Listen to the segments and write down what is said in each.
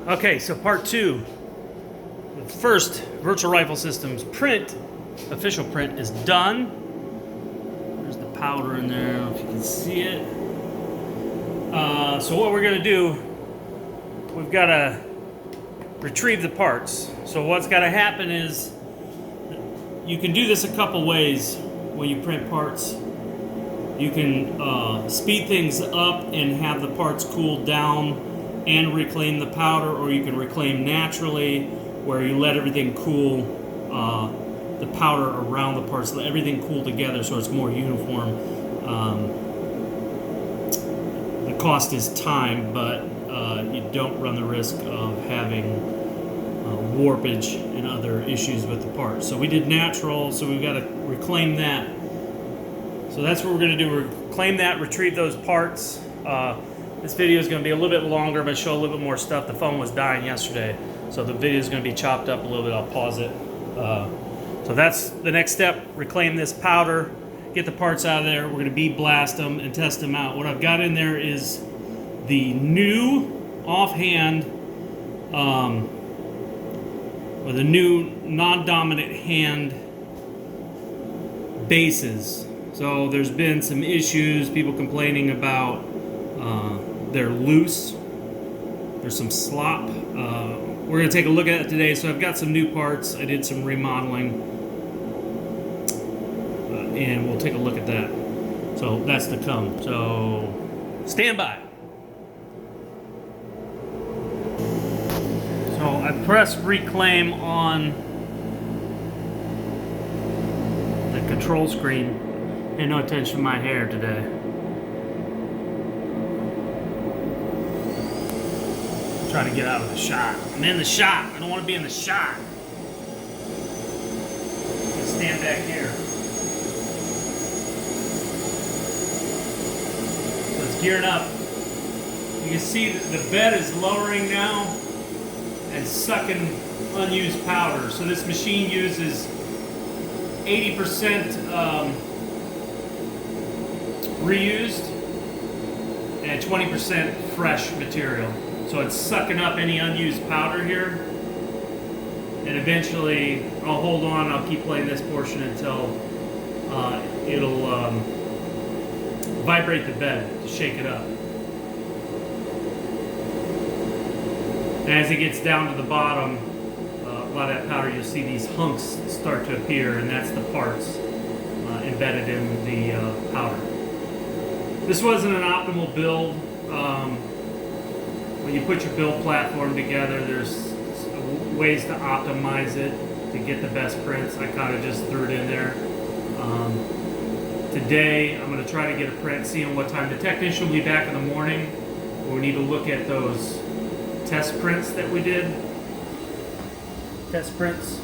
Okay, so part two. The first Virtual Rifle Systems print, official print, is done. There's the powder in there, I don't know if you can see it. So what we're gonna do, we've gotta retrieve the parts. So what's gotta happen is, you can do this a couple ways when you print parts. You can speed things up and have the parts cool down and reclaim the powder, or you can reclaim naturally where you let everything cool, the powder around the parts, let everything cool together so it's more uniform. The cost is time, but you don't run the risk of having warpage and other issues with the parts. So we did natural, so we've got to reclaim that. So that's what we're going to do, reclaim that, retrieve those parts. This video is going to be a little bit longer, but show a little bit more stuff. The phone was dying yesterday, so the video is going to be chopped up a little bit. I'll pause it. So that's the next step. Reclaim this powder, get the parts out of there. We're going to bead blast them and test them out. What I've got in there is the new offhand, or the new non-dominant hand bases. So there's been some issues, people complaining about they're loose. There's some slop. We're going to take a look at it today. So I've got some new parts. I did some remodeling. And we'll take a look at that. So that's to come. So stand by. So I pressed reclaim on the control screen. Pay no attention to my hair today. Trying to get out of the shot. I'm in the shot. I don't want to be in the shot. Let's stand back here. So it's gearing up. You can see that the bed is lowering now and sucking unused powder. So this machine uses 80% reused and 20% fresh material. So it's sucking up any unused powder here. And eventually, I'll hold on, I'll keep playing this portion until it'll vibrate the bed to shake it up. And as it gets down to the bottom, a lot of that powder, you'll see these hunks start to appear, and that's the parts embedded in the powder. This wasn't an optimal build. When you put your build platform together, there's ways to optimize it to get the best prints. I kind of just threw it in there. Today, I'm going to try to get a print, see in what time. The technician will be back in the morning. We need to look at those test prints that we did. Test prints.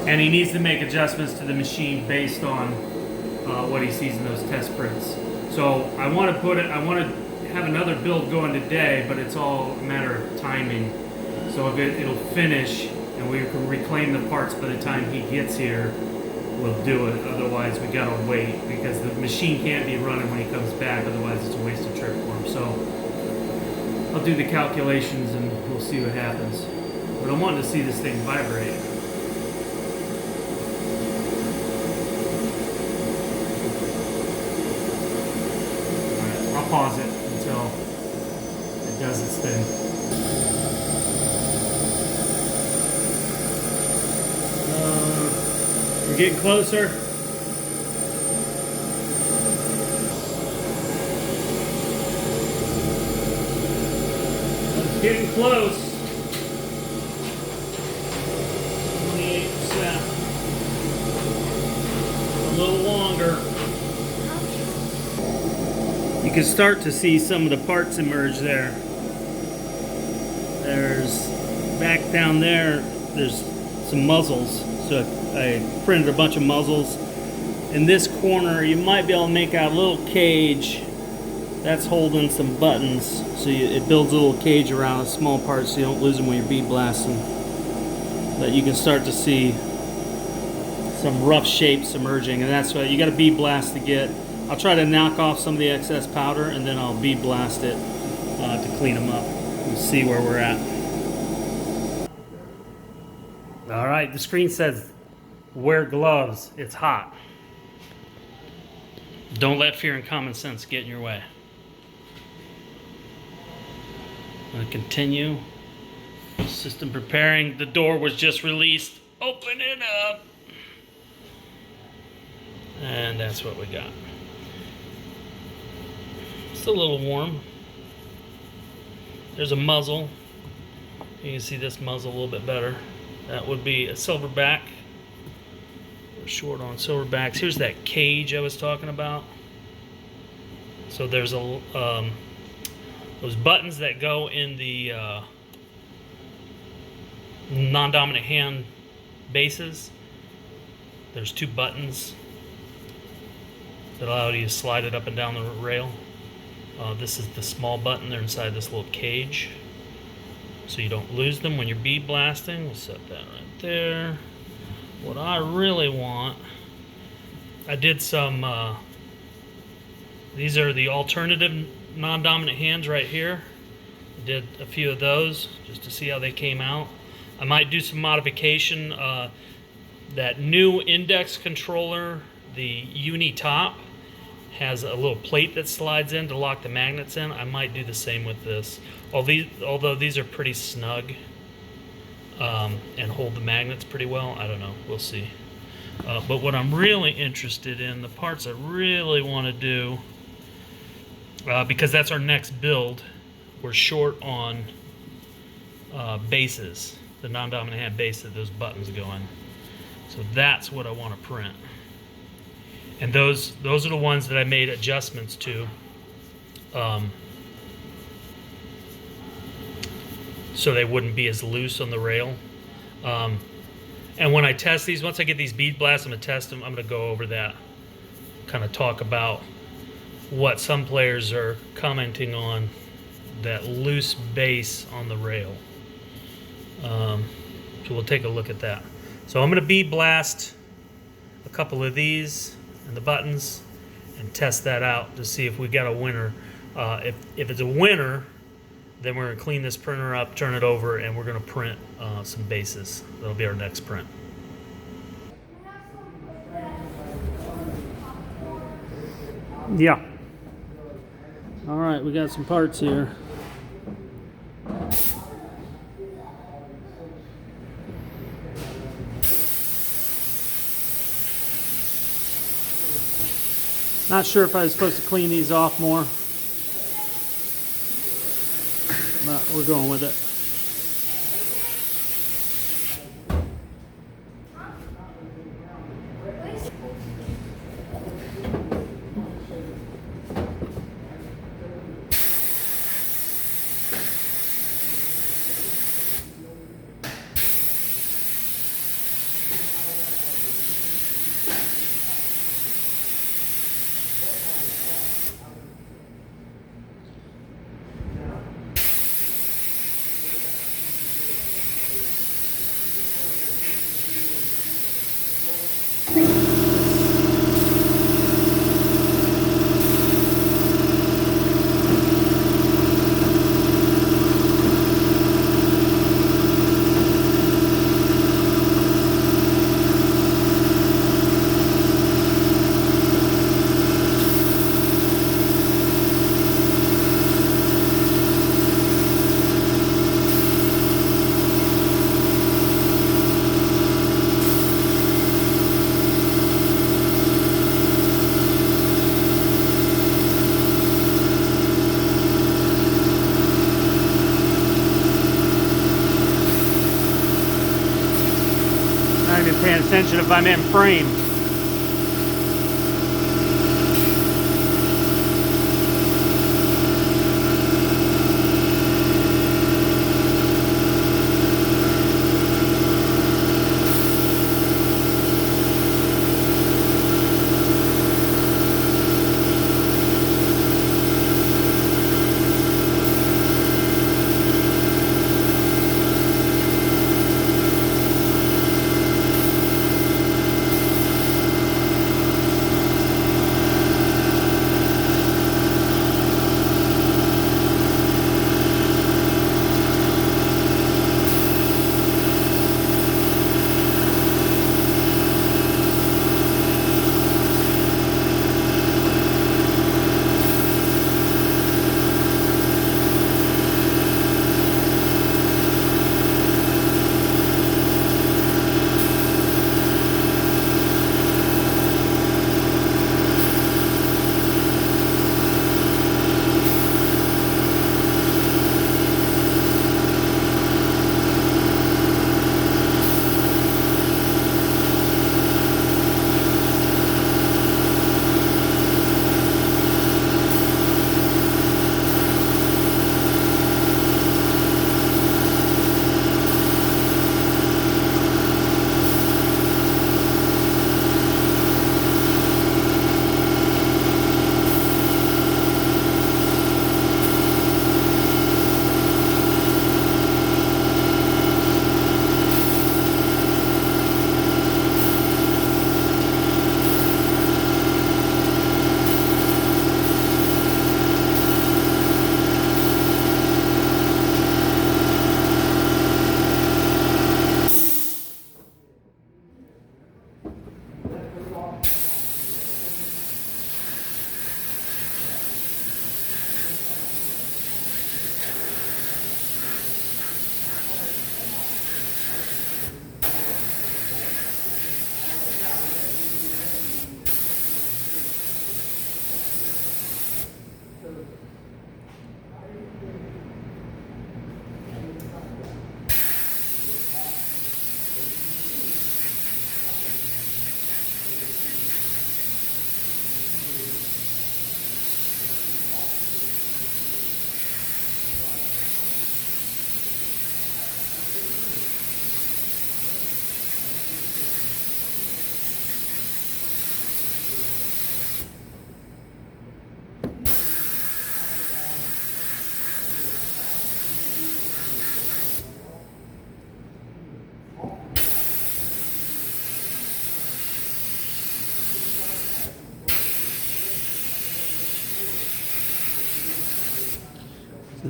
And he needs to make adjustments to the machine based on what he sees in those test prints. So I want to have another build going today, but it's all a matter of timing. So if it'll finish and we can reclaim the parts by the time he gets here, we'll do it. Otherwise, we gotta wait because the machine can't be running when he comes back. Otherwise, it's a waste of trip for him. So I'll do the calculations and we'll see what happens. But I wanted to see this thing vibrate. I'll pause it until it does its thing. We're getting closer. It's getting close. 28%. A little longer. You can start to see some of the parts emerge there. There's, back down there, there's some muzzles. So I printed a bunch of muzzles. In this corner, you might be able to make out a little cage that's holding some buttons. So it builds a little cage around a small part so you don't lose them when you're bead blasting. But you can start to see some rough shapes emerging, and that's what you got to bead blast to get I'll try to knock off some of the excess powder, and then I'll bead blast it to clean them up. We'll see where we're at. All right, the screen says wear gloves, it's hot. Don't let fear and common sense get in your way. I'm gonna continue. System preparing. The door was just released. Open it up. And that's what we got. It's a little warm. There's a muzzle. You can see this muzzle a little bit better. That would be a silverback. We're short on silverbacks. Here's that cage I was talking about. So there's a those buttons that go in the non-dominant hand bases. There's two buttons that allow you to slide it up and down the rail. This is the small button. They're inside this little cage, so you don't lose them when you're bead blasting. We'll set that right there. What I really want, I did some, these are the alternative non-dominant hands right here. I did a few of those just to see how they came out. I might do some modification. That new index controller, the uni top, has a little plate that slides in to lock the magnets in. I might do the same with this. Although these are pretty snug and hold the magnets pretty well. I don't know. We'll see. But what I'm really interested in, the parts I really want to do, because that's our next build, we're short on bases, the non-dominant hand base that those buttons go in. So that's what I want to print. And those are the ones that I made adjustments to, so they wouldn't be as loose on the rail. And when I test these, once I get these bead blasts, I'm going to test them. I'm going to go over that, kind of talk about what some players are commenting on, that loose base on the rail. So we'll take a look at that. So I'm going to bead blast a couple of these and the buttons and test that out to see if we got a winner. If it's a winner, then we're going to clean this printer up, turn it over, and we're going to print some bases. That'll be our next print. Yeah. All right, we got some parts here. Not sure if I was supposed to clean these off more, but we're going with it. Not even paying attention if I'm in frame.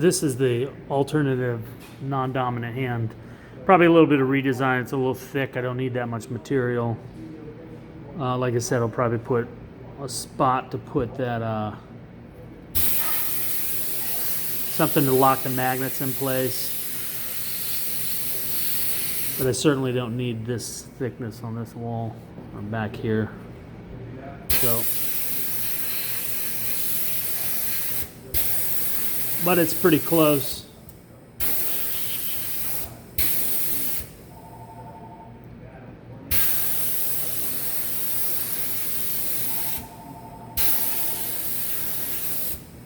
This is the alternative non-dominant hand. Probably a little bit of redesign. It's a little thick. I don't need that much material. Like I said, I'll probably put a spot to put that something to lock the magnets in place. But I certainly don't need this thickness on this wall or back here. So, but it's pretty close.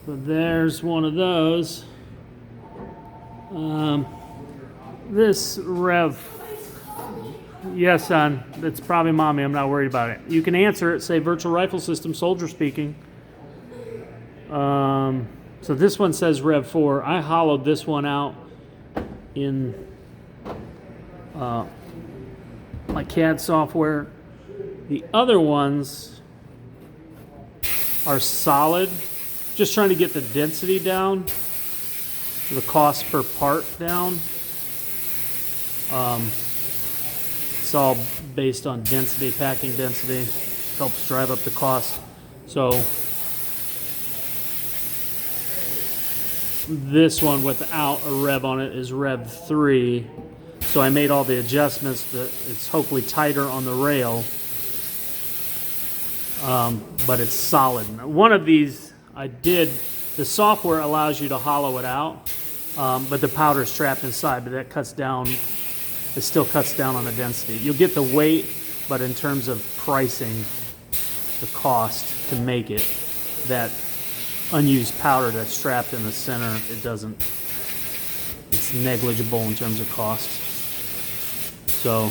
So there's one of those. This Rev, yes, son, that's probably mommy. I'm not worried about it. You can answer it. Say virtual rifle system, soldier speaking. So this one says Rev 4. I hollowed this one out in my CAD software. The other ones are solid. Just trying to get the density down, the cost per part down. It's all based on density, packing density. Helps drive up the cost. So this one without a Rev on it is Rev 3. So I made all the adjustments that it's hopefully tighter on the rail, but it's solid. One of these I did, the software allows you to hollow it out, but the powder is trapped inside, but that cuts down, it still cuts down on the density. You'll get the weight, but in terms of pricing, the cost to make it, that unused powder that's trapped in the center, it doesn't, it's negligible in terms of cost. So,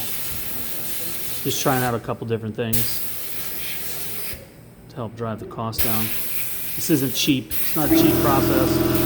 just trying out a couple different things to help drive the cost down. This isn't cheap. It's not a cheap process.